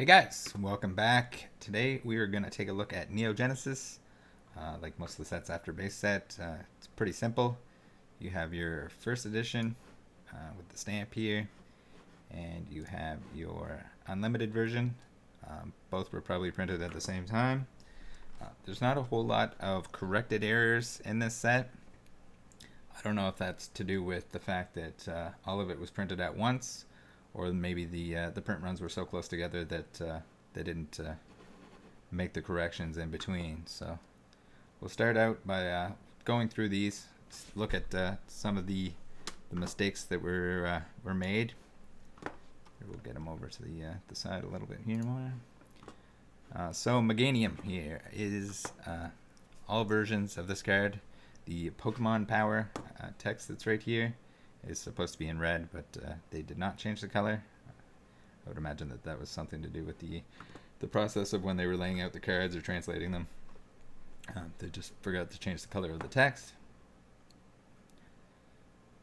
Hey guys, welcome back. Today we are going to take a look at Neo Genesis. Like most of the sets after base set, it's pretty simple. You have your first edition with the stamp here, and you have your unlimited version. Both were probably printed at the same time. There's not a whole lot of corrected errors in this set. I don't know if that's to do with the fact that all of it was printed at once, or maybe the print runs were so close together that they didn't make the corrections in between. So we'll start out by going through these, look at some of the mistakes that were made. We'll get them over to the side a little bit here more. So Meganium here is all versions of this card. The Pokemon Power text that's right here is supposed to be in red, but they did not change the color. I would imagine that that was something to do with the process of when they were laying out the cards or translating them. They just forgot to change the color of the text.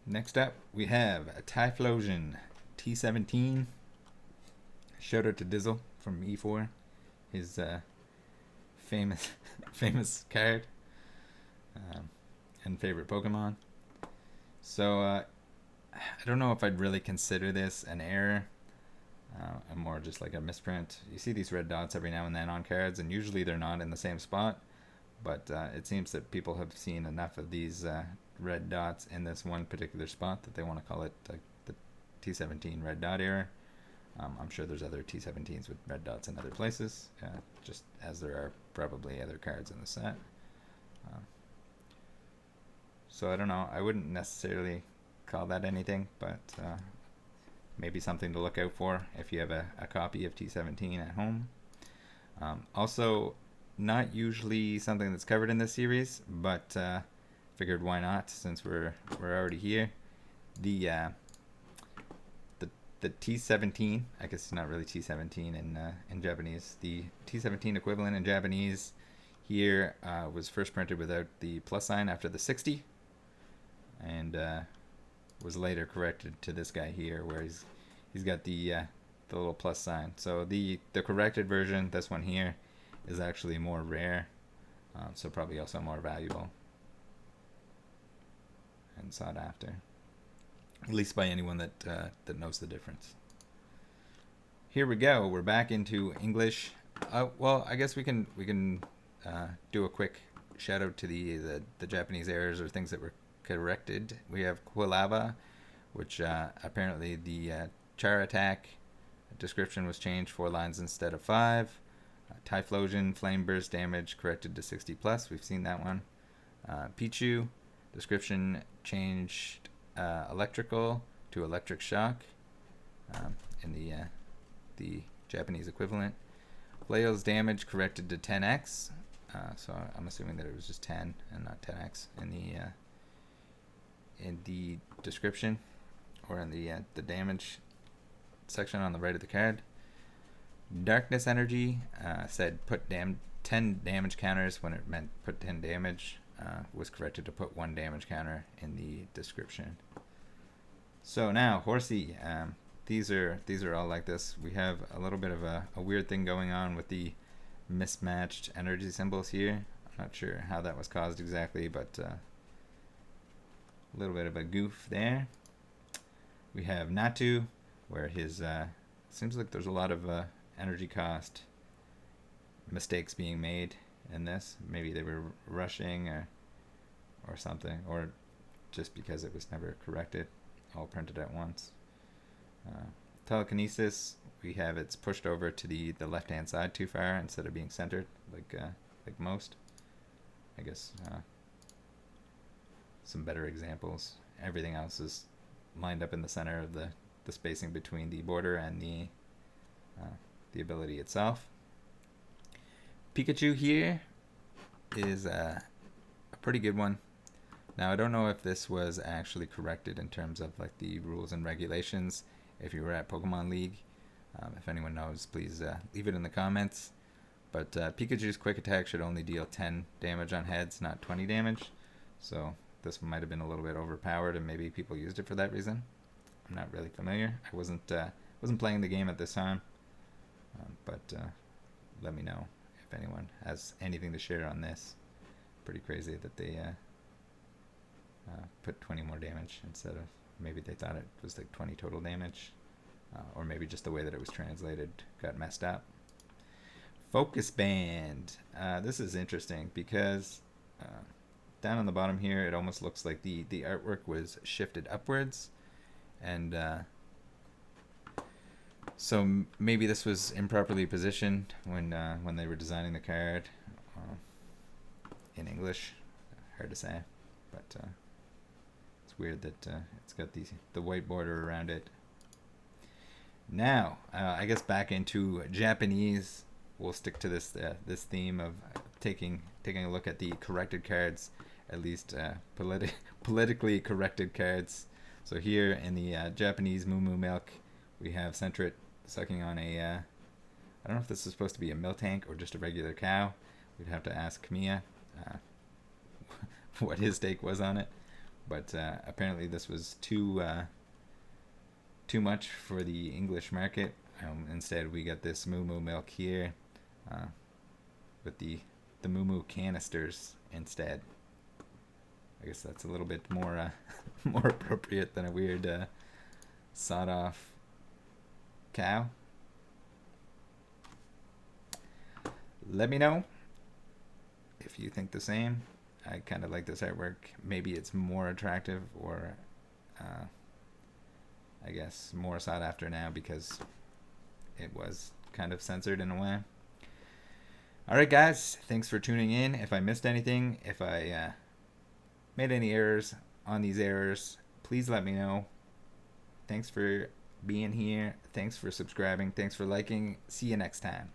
Next up, we have a Typhlosion T17. Shout out to Dizzle from E4. His famous card and favorite Pokemon. So I don't know if I'd really consider this an error. And more just like a misprint. You see these red dots every now and then on cards, and usually they're not in the same spot. But it seems that people have seen enough of these red dots in this one particular spot that they want to call it like the T17 red dot error. I'm sure there's other T17s with red dots in other places, just as there are probably other cards in the set. So I don't know. I wouldn't necessarily call that anything, but maybe something to look out for if you have a copy of T17 at home. Also, not usually something that's covered in this series, but figured why not since we're already here. The T17, I guess it's not really T17 in Japanese. The T17 equivalent in Japanese here was first printed without the plus sign after the 60, and was later corrected to this guy here where he's got the little plus sign. So the corrected version, this one here, is actually more rare, so probably also more valuable and sought after, at least by anyone that knows the difference. Here we go. We're back into English. Well, I guess we can do a quick shout out to the Japanese errors or things that were corrected. We have Quilava, which apparently the char attack description was changed 4 lines instead of 5. Typhlosion flame burst damage corrected to 60 plus. We've seen that one. Pichu description changed electrical to electric shock in the Japanese equivalent. Flail's damage corrected to 10x. So I'm assuming that it was just 10 and not 10x in the description or in the damage section on the right of the card. Darkness energy said put 10 damage counters when it meant put 10 damage. Was corrected to put 1 damage counter in the description. So now Horsey, these are all like this. We have a little bit of a weird thing going on with the mismatched energy symbols here. I'm not sure how that was caused exactly, but a little bit of a goof there. We have Natu, where his seems like there's a lot of energy cost mistakes being made in this. Maybe they were rushing or something, or just because it was never corrected, all printed at once. Telekinesis, we have it's pushed over to the left hand side too far instead of being centered like most. I guess some better examples. Everything else is lined up in the center of the spacing between the border and the ability itself. Pikachu here is a pretty good one. Now I don't know if this was actually corrected in terms of like the rules and regulations. If you were at Pokemon League, if anyone knows, please leave it in the comments. But Pikachu's quick attack should only deal 10 damage on heads, not 20 damage. So this might have been a little bit overpowered, and maybe people used it for that reason. I'm not really familiar. I wasn't playing the game at this time. but let me know if anyone has anything to share on this. Pretty crazy that they put 20 more damage instead of, maybe they thought it was like 20 total damage, or maybe just the way that it was translated got messed up. Focus band. This is interesting because down on the bottom here, it almost looks like the artwork was shifted upwards, and so maybe this was improperly positioned when they were designing the card in English. Hard to say, but it's weird that it's got the white border around it. Now, I guess back into Japanese. We'll stick to this this theme of taking a look at the corrected cards, at least politically corrected cards. So here in the Japanese Moo Moo Milk, we have Centret sucking on a, I don't know if this is supposed to be a milk tank or just a regular cow. We'd have to ask Kamiya what his take was on it. But apparently this was too much for the English market. Instead, we got this Moo Moo Milk here with the Moo Moo canisters instead. I guess that's a little bit more more appropriate than a weird sawed-off cow. Let me know if you think the same. I kind of like this artwork. Maybe it's more attractive, or I guess more sought after now because it was kind of censored in a way. Alright guys, thanks for tuning in. If I missed anything, if I made any errors on these errors, please let me know. Thanks for being here. Thanks for subscribing. Thanks for liking. See you next time.